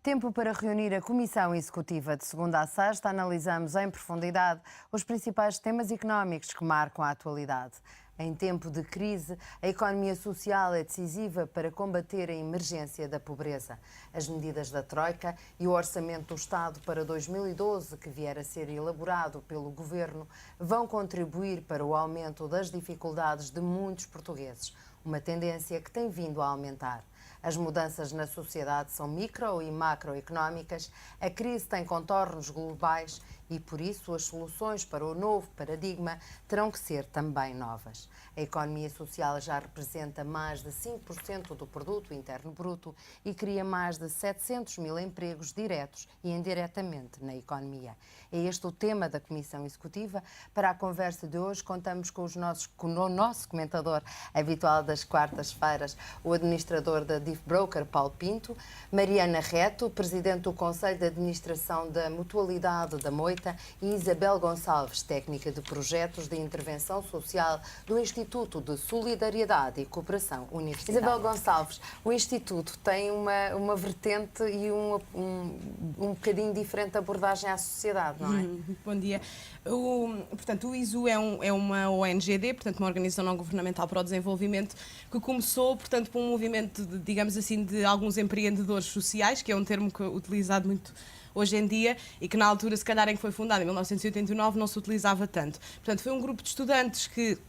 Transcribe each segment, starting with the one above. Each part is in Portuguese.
Tempo para reunir a Comissão Executiva. De segunda a sexta, analisamos em profundidade os principais temas económicos que marcam a atualidade. Em tempo de crise, a economia social é decisiva para combater a emergência da pobreza. As medidas da Troika e o orçamento do Estado para 2012, que vier a ser elaborado pelo Governo, vão contribuir para o aumento das dificuldades de muitos portugueses, uma tendência que tem vindo a aumentar. As mudanças na sociedade são micro e macroeconómicas, a crise tem contornos globais e, por isso, as soluções para o novo paradigma terão que ser também novas. A economia social já representa mais de 5% do produto interno bruto e cria mais de 700 mil empregos diretos e indiretamente na economia. É este o tema da Comissão Executiva. Para a conversa de hoje, contamos com o nosso comentador habitual das quartas-feiras, o administrador da DIF Broker, Paulo Pinto, Mariana Reto, presidente do Conselho de Administração da Mutualidade da Moita, e Isabel Gonçalves, técnica de projetos de intervenção social do Instituto de Solidariedade e Cooperação Universitária. Isabel Gonçalves, o Instituto tem uma vertente e um bocadinho diferente de abordagem à sociedade, não é? Bom dia. Portanto, o ISU é uma ONGD, portanto, uma Organização Não Governamental para o Desenvolvimento, que começou, portanto, por um movimento, digamos assim, de alguns empreendedores sociais, que é um termo que é utilizado muito hoje em dia e que na altura, se calhar, em que foi fundado, em 1989, não se utilizava tanto. Portanto, foi um grupo de estudantes que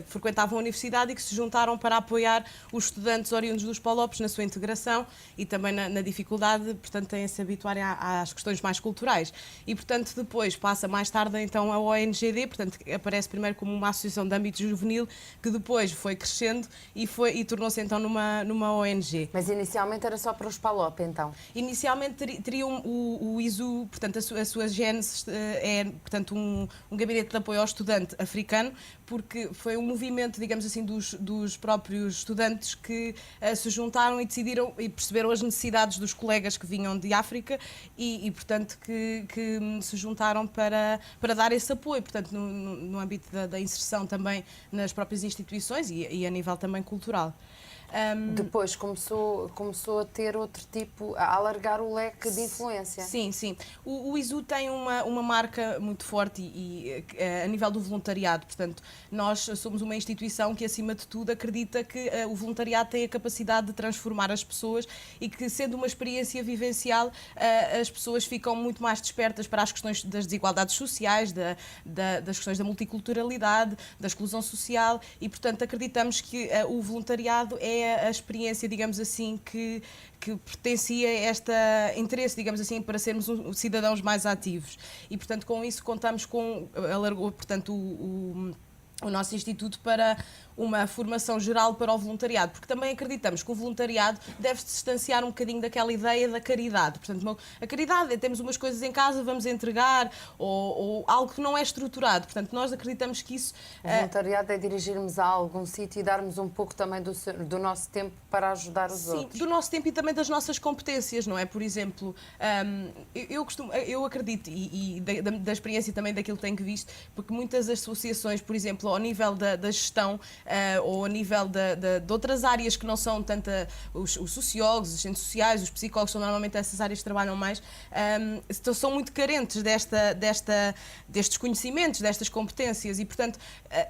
frequentavam a universidade e que se juntaram para apoiar os estudantes oriundos dos Polopes na sua integração e também na dificuldade, portanto, têm a se habituarem às questões mais culturais. E, portanto, depois passa mais tarde então a ONGD, portanto, aparece primeiro como uma associação de âmbito juvenil, que depois foi crescendo e tornou-se então numa ONG. Mas inicialmente era só para os Palop, então? Inicialmente teriam o ISU, portanto, a sua gênese é, portanto, um gabinete de apoio ao estudante africano, porque foi um movimento, digamos assim, dos próprios estudantes que se juntaram e decidiram e perceberam as necessidades dos colegas que vinham de África e portanto, que se juntaram para dar esse apoio, portanto, no âmbito da inserção também nas próprias instituições e a nível também cultural. Depois começou a ter outro tipo, a alargar o leque de influência. Sim, sim. O ISU tem uma marca muito forte a nível do voluntariado. Portanto, nós somos uma instituição que, acima de tudo, acredita que o voluntariado tem a capacidade de transformar as pessoas e que, sendo uma experiência vivencial, as pessoas ficam muito mais despertas para as questões das desigualdades sociais, das questões da multiculturalidade, da exclusão social e, portanto, acreditamos que o voluntariado é a experiência, digamos assim, que pertencia a este interesse, digamos assim, para sermos cidadãos mais ativos. E, portanto, com isso contamos com, alargou, portanto, o nosso Instituto para uma formação geral para o voluntariado, porque também acreditamos que o voluntariado deve-se distanciar um bocadinho daquela ideia da caridade. Portanto, a caridade é temos umas coisas em casa, vamos entregar, ou algo que não é estruturado. Portanto, nós acreditamos que isso... O voluntariado é dirigirmos a algum sítio e darmos um pouco também do nosso tempo para ajudar os outros. Sim, do nosso tempo e também das nossas competências, não é? Por exemplo, eu acredito, e da experiência também daquilo que tenho visto, porque muitas associações, por exemplo, ao nível da gestão, ou a nível de outras áreas que não são tanto os sociólogos, os cientistas sociais, os psicólogos, são normalmente essas áreas que trabalham mais, são muito carentes destes conhecimentos, destas competências e, portanto,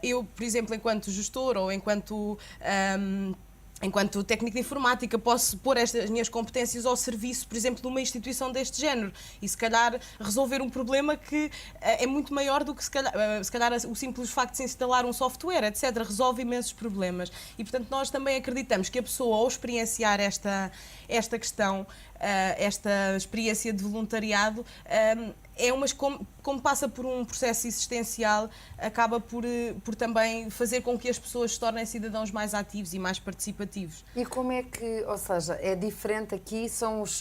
eu, por exemplo, enquanto gestor ou enquanto técnico de informática, posso pôr estas minhas competências ao serviço, por exemplo, de uma instituição deste género e, se calhar, resolver um problema que é muito maior do que, se calhar, o simples facto de se instalar um software, etc. Resolve imensos problemas. E, portanto, nós também acreditamos que a pessoa, ao experienciar esta questão, esta experiência de voluntariado, como passa por um processo existencial, acaba por também fazer com que as pessoas se tornem cidadãos mais ativos e mais participativos. E como é que, ou seja, é diferente aqui, são os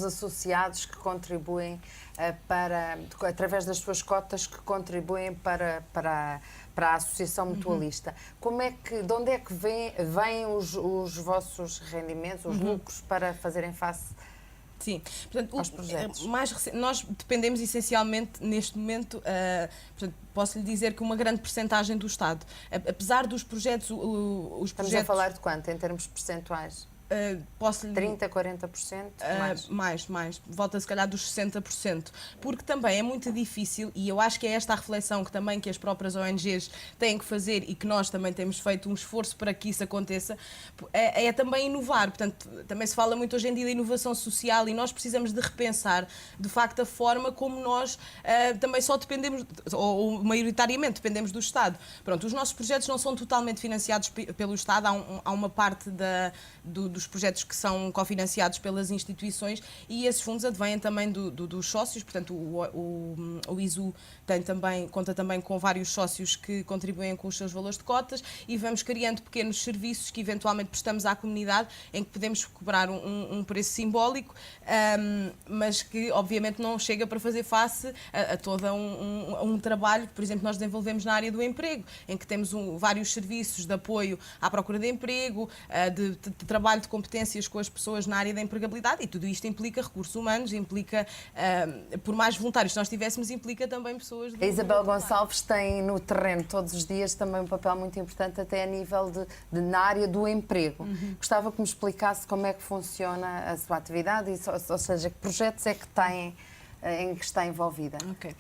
associados que contribuem através das suas cotas, que contribuem para a Associação Mutualista. De onde é que vêm os vossos rendimentos, os lucros, para fazerem face... Sim, portanto, aos projetos? Nós dependemos essencialmente, neste momento, portanto, posso lhe dizer que uma grande percentagem do Estado, apesar dos projetos... Estamos a falar de quanto, em termos percentuais? posso 30%, 40%? Mais. Volta se calhar dos 60%. Porque também é muito difícil, e eu acho que é esta a reflexão que as próprias ONGs têm que fazer e que nós também temos feito um esforço para que isso aconteça, é também inovar. Portanto, também se fala muito hoje em dia de inovação social e nós precisamos de repensar, de facto, a forma como nós também só dependemos, ou maioritariamente dependemos do Estado. Pronto, os nossos projetos não são totalmente financiados pelo Estado, há uma parte dos projetos que são cofinanciados pelas instituições e esses fundos advêm também dos sócios, portanto o ISU conta também com vários sócios que contribuem com os seus valores de cotas e vamos criando pequenos serviços que eventualmente prestamos à comunidade em que podemos cobrar um preço simbólico, mas que obviamente não chega para fazer face a todo um trabalho que, por exemplo, nós desenvolvemos na área do emprego, em que temos vários serviços de apoio à procura de emprego, de trabalho de competências com as pessoas na área da empregabilidade, e tudo isto implica recursos humanos, implica, por mais voluntários que nós tivéssemos, implica também pessoas... A Isabel Gonçalves tem no terreno todos os dias também um papel muito importante até a nível na área do emprego. Gostava que me explicasse como é que funciona a sua atividade, ou seja, que projetos é que tem em que está envolvida. Ok.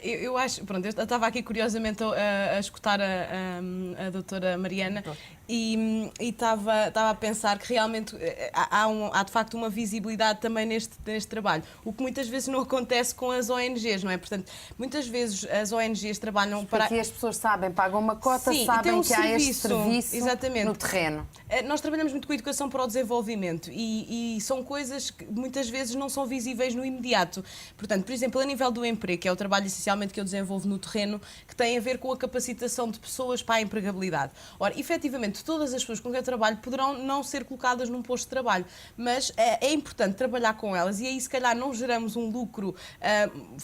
Eu acho, pronto, eu estava aqui curiosamente a escutar a doutora Mariana e estava a pensar que realmente há de facto uma visibilidade também neste trabalho, o que muitas vezes não acontece com as ONGs, não é? Portanto, muitas vezes as ONGs trabalham para... Porque as pessoas sabem, pagam uma cota, Sim, sabem que há este serviço, serviço exatamente, no terreno. Nós trabalhamos muito com a educação para o desenvolvimento e são coisas que muitas vezes não são visíveis no imediato. Portanto, por exemplo, a nível do emprego, que é o trabalho essencialmente que eu desenvolvo no terreno, que tem a ver com a capacitação de pessoas para a empregabilidade. Ora, efetivamente, todas as pessoas com quem eu trabalho poderão não ser colocadas num posto de trabalho, mas é importante trabalhar com elas e aí se calhar não geramos um lucro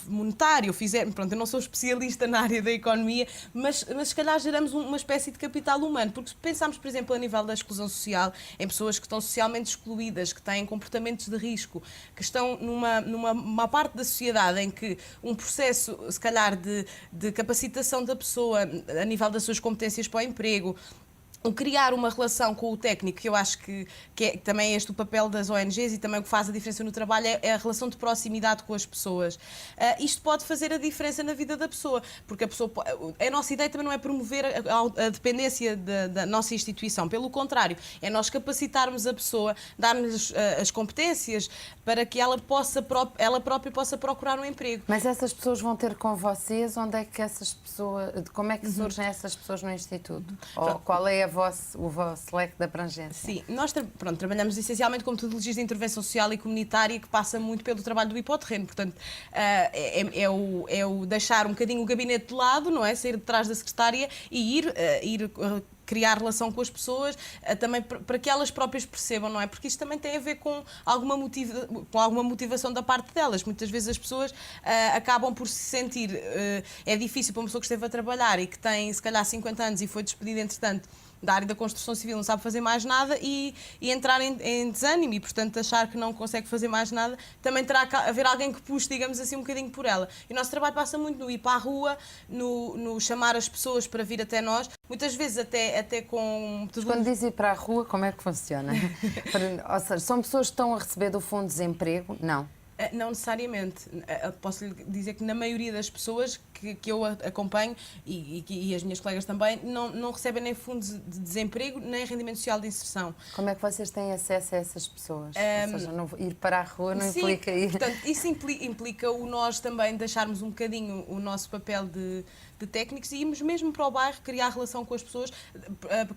monetário, pronto, eu não sou especialista na área da economia, mas se calhar geramos uma espécie de capital humano, porque se pensarmos, por exemplo, a nível da exclusão social, em pessoas que estão socialmente excluídas, que têm comportamentos de risco, que estão numa parte da sociedade em que um processo, se calhar, de capacitação da pessoa a nível das suas competências para o emprego, criar uma relação com o técnico, que eu acho que também é este o papel das ONGs e também o que faz a diferença no trabalho é a relação de proximidade com as pessoas. Isto pode fazer a diferença na vida da pessoa, porque a nossa ideia também não é promover a dependência da nossa instituição, pelo contrário, é nós capacitarmos a pessoa, darmos as competências para que ela própria possa procurar um emprego. Mas essas pessoas vão ter com vocês, onde é que essas pessoas, como é que surgem essas pessoas no Instituto? Ou qual é o vosso leque de abrangência? Sim, nós trabalhamos essencialmente com metodologias de intervenção social e comunitária que passa muito pelo trabalho do hipoterreno, portanto é o deixar um bocadinho o gabinete de lado, não é? Sair de trás da secretária e ir criar relação com as pessoas, também para que elas próprias percebam, não é? Porque isto também tem a ver com alguma motivação da parte delas. Muitas vezes as pessoas acabam por se sentir... é difícil para uma pessoa que esteve a trabalhar e que tem, se calhar, 50 anos e foi despedida, entretanto, da área da construção civil, não sabe fazer mais nada e entrar em desânimo e, portanto, achar que não consegue fazer mais nada, também terá que haver alguém que puxe, digamos assim, um bocadinho por ela. E o nosso trabalho passa muito no ir para a rua, no chamar as pessoas para vir até nós, muitas vezes até com... Mas quando diz ir para a rua, como é que funciona? Ou seja, são pessoas que estão a receber do Fundo de Desemprego? Não. Não necessariamente. Posso lhe dizer que na maioria das pessoas que eu acompanho e as minhas colegas também não recebem nem fundos de desemprego nem rendimento social de inserção. Como é que vocês têm acesso a essas pessoas? Ou seja, ir para a rua não sim, implica ir... Portanto, isso implica nós também deixarmos um bocadinho o nosso papel de técnicos e irmos mesmo para o bairro criar relação com as pessoas,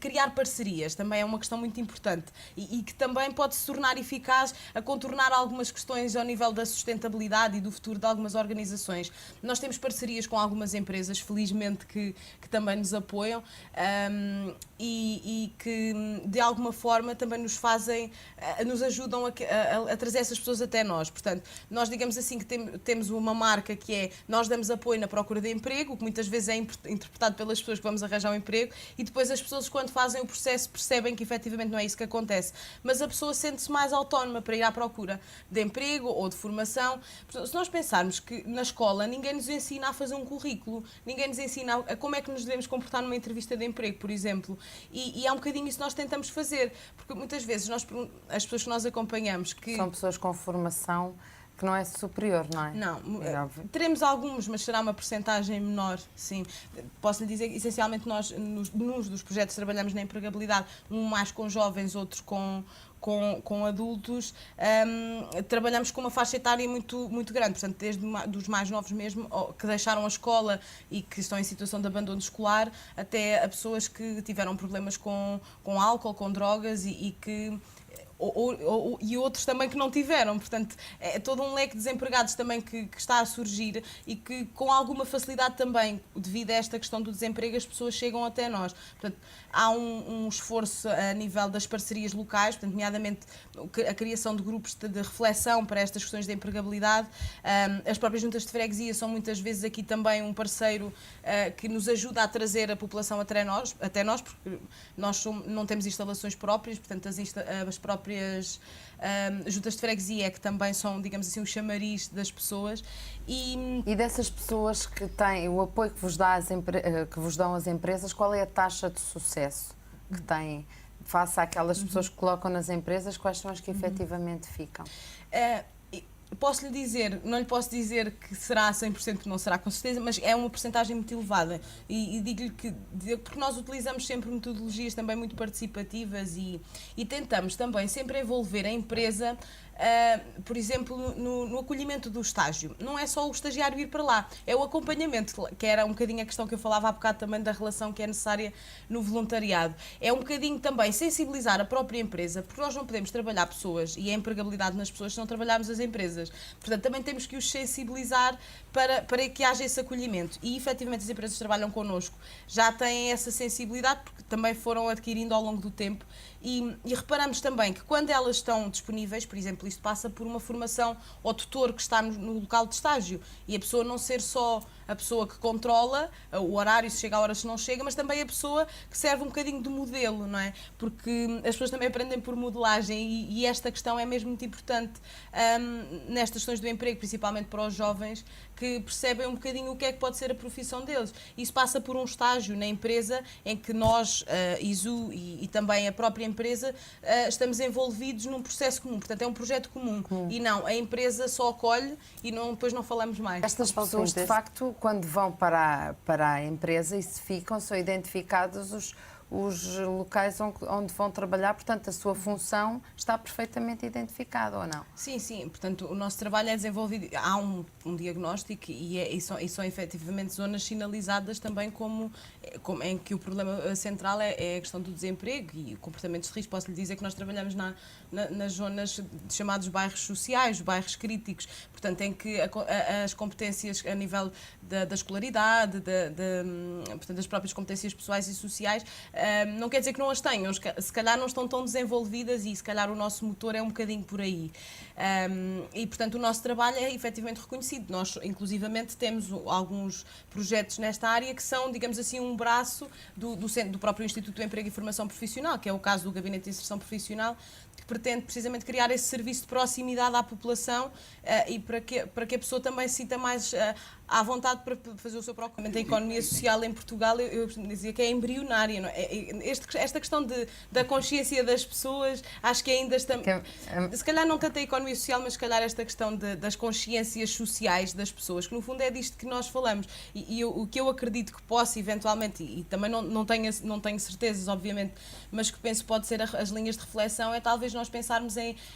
criar parcerias, também é uma questão muito importante e que também pode se tornar eficaz a contornar algumas questões ao nível da sustentabilidade e do futuro de algumas organizações. Nós temos parcerias com algumas empresas, felizmente, que também nos apoiam e que de alguma forma também nos ajudam a trazer essas pessoas até nós. Portanto, nós digamos assim que temos uma marca que é, nós damos apoio na procura de emprego, que muitas vezes é interpretado pelas pessoas que vamos arranjar um emprego e depois as pessoas, quando fazem o processo, percebem que efetivamente não é isso que acontece. Mas a pessoa sente-se mais autónoma para ir à procura de emprego ou de formação. Portanto, se nós pensarmos que na escola ninguém nos ensina a fazer um currículo, ninguém nos ensina a como é que nos devemos comportar numa entrevista de emprego, por exemplo, e é um bocadinho isso que nós tentamos fazer, porque muitas vezes as pessoas que nós acompanhamos que... São pessoas com formação que não é superior, não é? Não, É teremos alguns, mas será uma percentagem menor, sim. Posso lhe dizer que, essencialmente, nós, nos dos projetos, trabalhamos na empregabilidade, um mais com jovens, outro com adultos, trabalhamos com uma faixa etária muito grande, portanto, desde dos mais novos mesmo, que deixaram a escola e que estão em situação de abandono escolar, até a pessoas que tiveram problemas com álcool, com drogas e que... e outros também que não tiveram. Portanto, é todo um leque de desempregados também que está a surgir e que, com alguma facilidade também, devido a esta questão do desemprego, as pessoas chegam até nós. Portanto, há um esforço a nível das parcerias locais, portanto, nomeadamente a criação de grupos de reflexão para estas questões de empregabilidade. As próprias juntas de freguesia são muitas vezes aqui também um parceiro que nos ajuda a trazer a população até nós, porque nós não temos instalações próprias, portanto, as próprias juntas de freguesia que também são, digamos assim, o chamariz das pessoas. E dessas pessoas que têm o apoio que vos dão as empresas, qual é a taxa de sucesso que têm face àquelas pessoas que colocam nas empresas? Quais são as que efetivamente ficam? Posso lhe dizer, não lhe posso dizer que será 100%, porque não será com certeza, mas é uma percentagem muito elevada. E digo-lhe que, porque nós utilizamos sempre metodologias também muito participativas e tentamos também sempre envolver a empresa, por exemplo, no acolhimento do estágio. Não é só o estagiário ir para lá, é o acompanhamento, que era um bocadinho a questão que eu falava há bocado também da relação que é necessária no voluntariado. É um bocadinho também sensibilizar a própria empresa, porque nós não podemos trabalhar pessoas e a empregabilidade nas pessoas se não trabalharmos as empresas. Portanto, também temos que os sensibilizar para que haja esse acolhimento. E, efetivamente, as empresas que trabalham connosco já têm essa sensibilidade, porque também foram adquirindo ao longo do tempo. E reparamos também que quando elas estão disponíveis, por exemplo, isto passa por uma formação ao tutor que está no local de estágio e a pessoa não ser só a pessoa que controla o horário, se chega a hora, se não chega, mas também a pessoa que serve um bocadinho de modelo, não é? Porque as pessoas também aprendem por modelagem e esta questão é mesmo muito importante nestas questões do emprego, principalmente para os jovens que percebem um bocadinho o que é que pode ser a profissão deles. Isso passa por um estágio na empresa em que nós, ISU e também a própria empresa, estamos envolvidos num processo comum, portanto é um projeto comum. E não, a empresa só acolhe e depois não falamos mais. Estas pessoas, de facto, quando vão para a empresa e se ficam, são identificados os locais onde vão trabalhar, portanto, a sua função está perfeitamente identificada, ou não? Sim, sim. Portanto, o nosso trabalho é desenvolvido, há um diagnóstico e são efetivamente zonas sinalizadas também como em que o problema central é a questão do desemprego e comportamentos de risco. Posso lhe dizer que nós trabalhamos nas zonas de chamados bairros sociais, bairros críticos, portanto, em que as competências a nível da escolaridade, portanto, das próprias competências pessoais e sociais, não quer dizer que não as tenham, se calhar não estão tão desenvolvidas e se calhar o nosso motor é um bocadinho por aí. E, portanto, o nosso trabalho é efetivamente reconhecido. Nós, inclusivamente, temos alguns projetos nesta área que são, digamos assim, um braço do próprio Instituto do Emprego e Formação Profissional, que é o caso do Gabinete de Inserção Profissional, que pretende precisamente criar esse serviço de proximidade à população e para que a pessoa também se sinta mais à vontade para fazer o seu próprio. A economia social em Portugal, eu dizia que é embrionária. Não é? Esta questão da consciência das pessoas, acho que ainda estamos... Se calhar não tanto a economia social, mas se calhar esta questão das consciências sociais das pessoas, que no fundo é disto que nós falamos. O que eu acredito que possa eventualmente, e também não tenho certezas, obviamente, mas que penso que pode ser as linhas de reflexão, é talvez nós pensarmos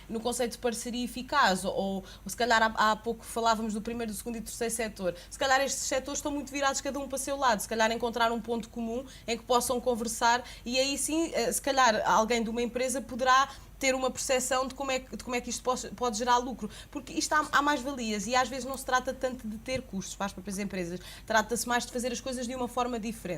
no conceito de parceria eficaz, ou se calhar há pouco falávamos do primeiro, do segundo e do terceiro setor. Se calhar estes setores estão muito virados cada um para o seu lado, se calhar encontrar um ponto comum em que possam conversar e aí sim, se calhar alguém de uma empresa poderá ter uma percepção de como é que isto pode gerar lucro, porque isto há mais-valias e às vezes não se trata tanto de ter custos para as próprias empresas, trata-se mais de fazer as coisas de uma forma diferente.